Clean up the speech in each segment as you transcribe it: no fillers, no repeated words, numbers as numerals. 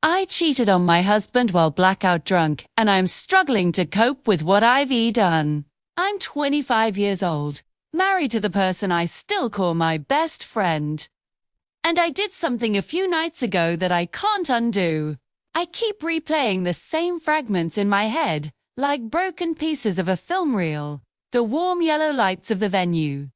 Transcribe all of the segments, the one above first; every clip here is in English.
I cheated on my husband while blackout drunk, and I'm struggling to cope with what I've done. I'm 25 years old, married to the person I still call my best friend. And I did something a few nights ago that I can't undo. I keep replaying the same fragments in my head, like broken pieces of a film reel. The warm yellow lights of the venue.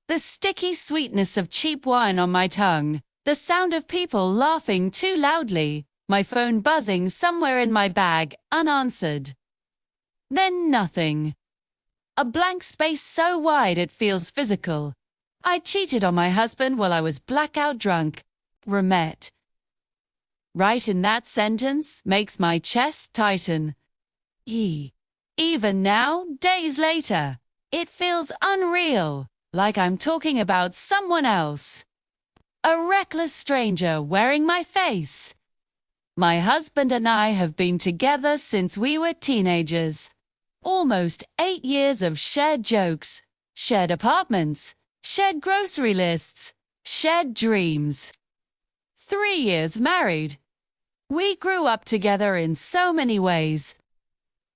The sticky sweetness of cheap wine on my tongue. The sound of people laughing too loudly. My phone buzzing somewhere in my bag, unanswered. Then nothing. A blank space so wide it feels physical. I cheated on my husband while I was blackout drunk. Remet. Right in that sentence makes my chest tighten. Even now, days later, it feels unreal, like I'm talking about someone else. A reckless stranger wearing my face. My husband and I have been together since we were teenagers. Almost 8 years of shared jokes, shared apartments, shared grocery lists, shared dreams. 3 years married. We grew up together in so many ways.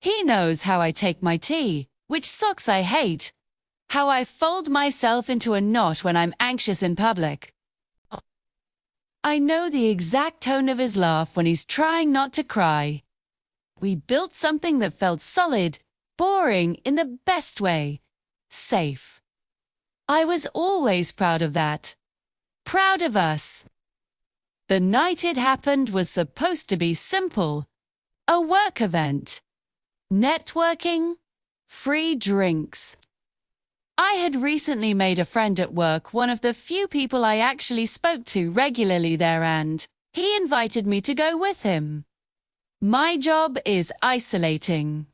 He knows how I take my tea, which socks I hate, how I fold myself into a knot when I'm anxious in public. I know the exact tone of his laugh when he's trying not to cry. We built something that felt solid, boring in the best way, safe. I was always proud of that. Proud of us. The night it happened was supposed to be simple. A work event. Networking. Free drinks. I had recently made a friend at work one of the few people I actually spoke to regularly there, and he invited me to go with him. My job is isolating.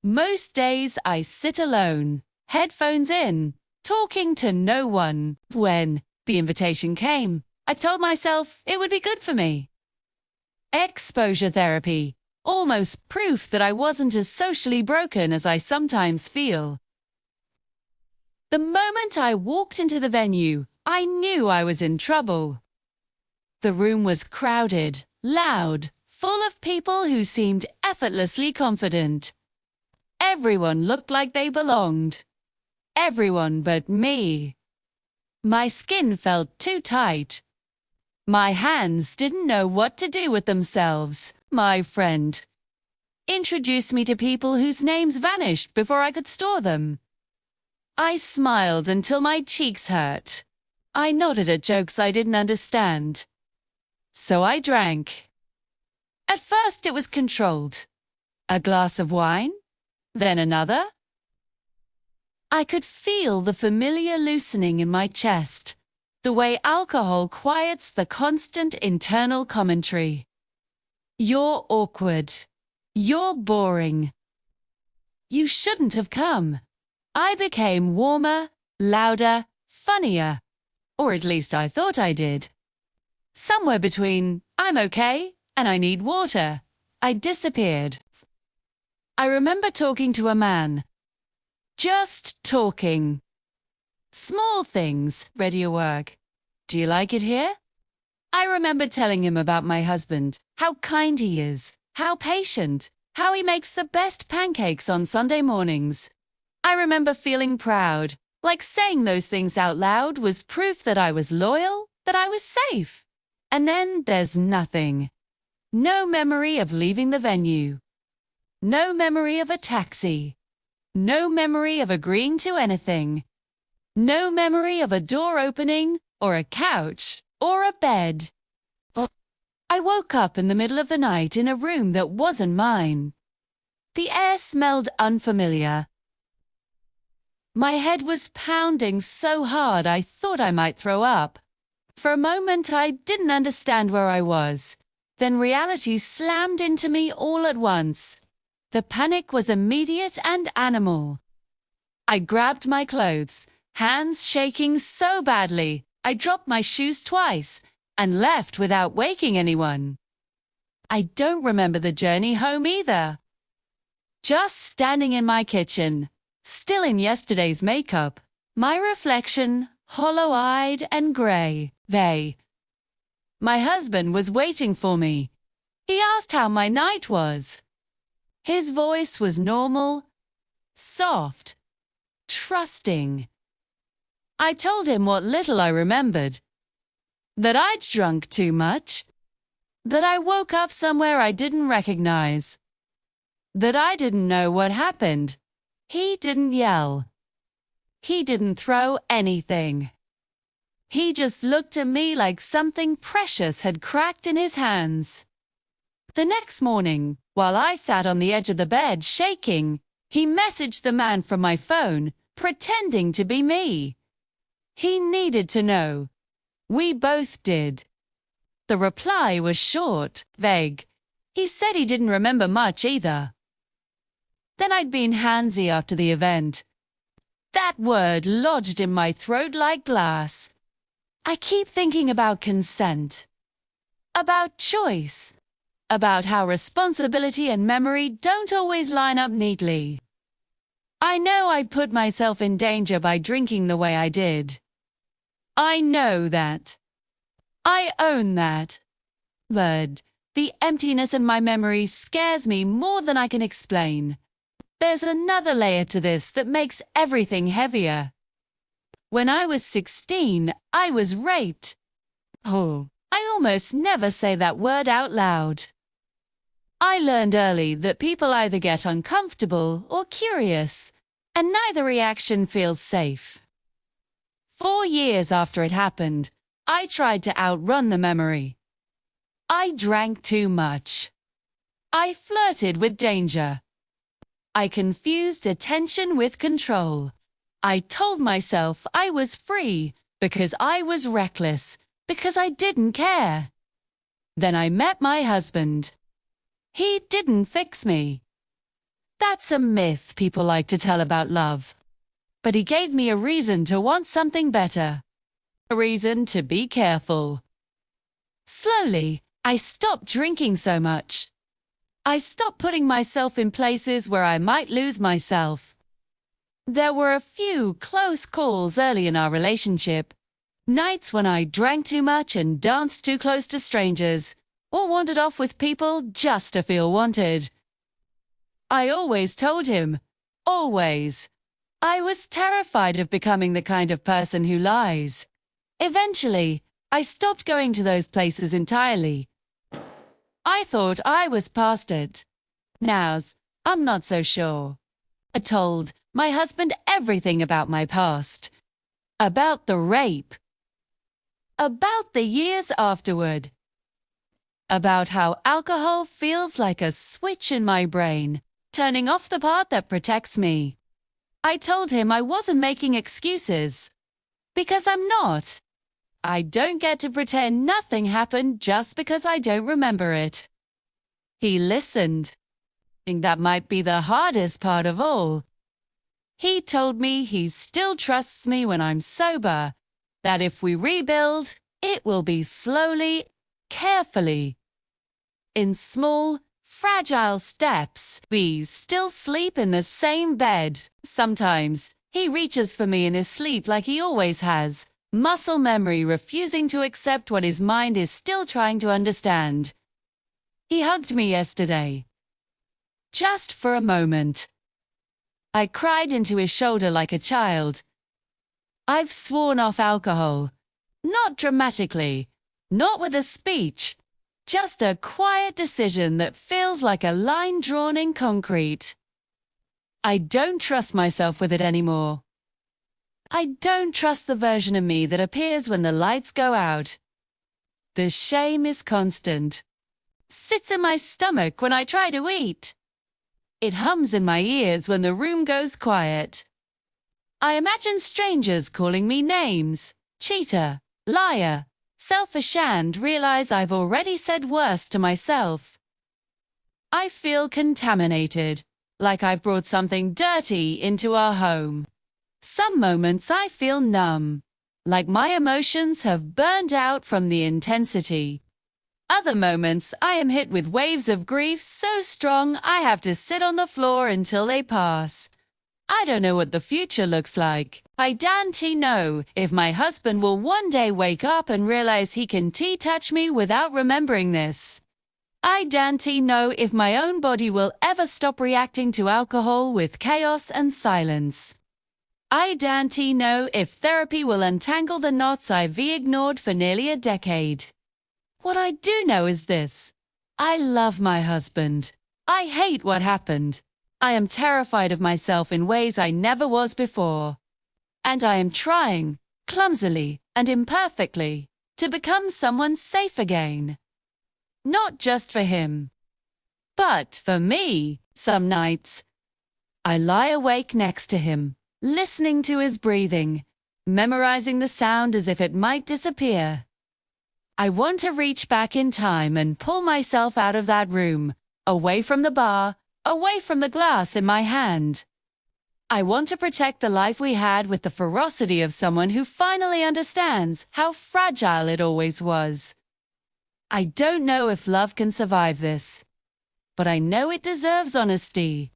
Most days I sit alone, headphones in, talking to no one. When the invitation came, I told myself it would be good for me. Exposure therapy, almost proof that I wasn't as socially broken as I sometimes feel. The moment I walked into the venue, I knew I was in trouble. The room was crowded, loud, full of people who seemed effortlessly confident. Everyone looked like they belonged. Everyone but me. My skin felt too tight. My hands didn't know what to do with themselves. My friend introduced me to people whose names vanished before I could store them. I smiled until my cheeks hurt. I nodded at jokes I didn't understand. So I drank. At first it was controlled. A glass of wine, then another. I could feel the familiar loosening in my chest, the way alcohol quiets the constant internal commentary. You're awkward. You're boring. You shouldn't have come. I became warmer, louder, funnier. Or at least I thought I did. Somewhere between, I'm okay, and I need water, I disappeared. I remember talking to a man. Just talking. Small things, ready your work. Do you like it here? I remember telling him about my husband, how kind he is, how patient, how he makes the best pancakes on Sunday mornings. I remember feeling proud, like saying those things out loud was proof that I was loyal, that I was safe. And then there's nothing. No memory of leaving the venue. No memory of a taxi. No memory of agreeing to anything. No memory of a door opening, or a couch, or a bed. I woke up in the middle of the night in a room that wasn't mine. The air smelled unfamiliar. My head was pounding so hard I thought I might throw up. For a moment I didn't understand where I was. Then reality slammed into me all at once. The panic was immediate and animal. I grabbed my clothes, hands shaking so badly, I dropped my shoes twice, and left without waking anyone. I don't remember the journey home either. Just standing in my kitchen, still in yesterday's makeup, my reflection, hollow-eyed and grey. My husband was waiting for me, He asked how my night was. His voice was normal, soft, trusting. I told him what little I remembered. That I'd drunk too much. That I woke up somewhere I didn't recognize. That I didn't know what happened. He didn't yell. He didn't throw anything. He just looked at me like something precious had cracked in his hands. The next morning, while I sat on the edge of the bed shaking, he messaged the man from my phone, pretending to be me. He needed to know. We both did. The reply was short, vague. He said he didn't remember much either. Then I'd been handsy after the event. That word lodged in my throat like glass. I keep thinking about consent, about choice, about how responsibility and memory don't always line up neatly. I know I'd put myself in danger by drinking the way I did. I know that. I own that. But the emptiness in my memory scares me more than I can explain. There's another layer to this that makes everything heavier. When I was 16, I was raped. Oh, I almost never say that word out loud. I learned early that people either get uncomfortable or curious, and neither reaction feels safe. 4 years after it happened, I tried to outrun the memory. I drank too much. I flirted with danger. I confused attention with control. I told myself I was free because I was reckless, because I didn't care. Then I met my husband. He didn't fix me. That's a myth people like to tell about love. But he gave me a reason to want something better. A reason to be careful. Slowly, I stopped drinking so much. I stopped putting myself in places where I might lose myself. There were a few close calls early in our relationship. Nights when I drank too much and danced too close to strangers, or wandered off with people just to feel wanted. I always told him, always. I was terrified of becoming the kind of person who lies. Eventually, I stopped going to those places entirely. I thought I was past it. Now's, I'm not so sure. I told my husband everything about my past. About the rape. About the years afterward. About how alcohol feels like a switch in my brain, turning off the part that protects me. I told him I wasn't making excuses. Because I'm not. I don't get to pretend nothing happened just because I don't remember it. He listened. I think that might be the hardest part of all. He told me he still trusts me when I'm sober, that if we rebuild, it will be slowly, carefully. In small, fragile steps. We still sleep in the same bed. Sometimes, he reaches for me in his sleep like he always has. Muscle memory refusing to accept what his mind is still trying to understand. He hugged me yesterday. Just for a moment. I cried into his shoulder like a child. I've sworn off alcohol. Not dramatically. Not with a speech. Just a quiet decision that feels like a line drawn in concrete. I don't trust myself with it anymore. I don't trust the version of me that appears when the lights go out. The shame is constant. Sits in my stomach when I try to eat. It hums in my ears when the room goes quiet. I imagine strangers calling me names. Cheater, liar, selfish, and realize I've already said worse to myself. I feel contaminated, like I've brought something dirty into our home. Some moments I feel numb, like my emotions have burned out from the intensity. Other moments I am hit with waves of grief so strong I have to sit on the floor until they pass. I don't know what the future looks like. I don't know if my husband will one day wake up and realize he can touch me without remembering this. I don't know if my own body will ever stop reacting to alcohol with chaos and silence. I don't know if therapy will untangle the knots I've ignored for nearly a decade. What I do know is this. I love my husband. I hate what happened. I am terrified of myself in ways I never was before. And I am trying, clumsily and imperfectly, to become someone safe again. Not just for him, but for me. Some nights, I lie awake next to him, listening to his breathing, memorizing the sound as if it might disappear. I want to reach back in time and pull myself out of that room, away from the bar, away from the glass in my hand. I want to protect the life we had with the ferocity of someone who finally understands how fragile it always was. I don't know if love can survive this, but I know it deserves honesty.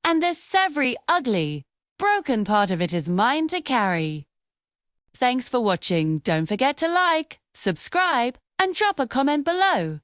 And this every ugly, broken part of it is mine to carry. Thanks for watching. Don't forget to like, subscribe, and drop a comment below.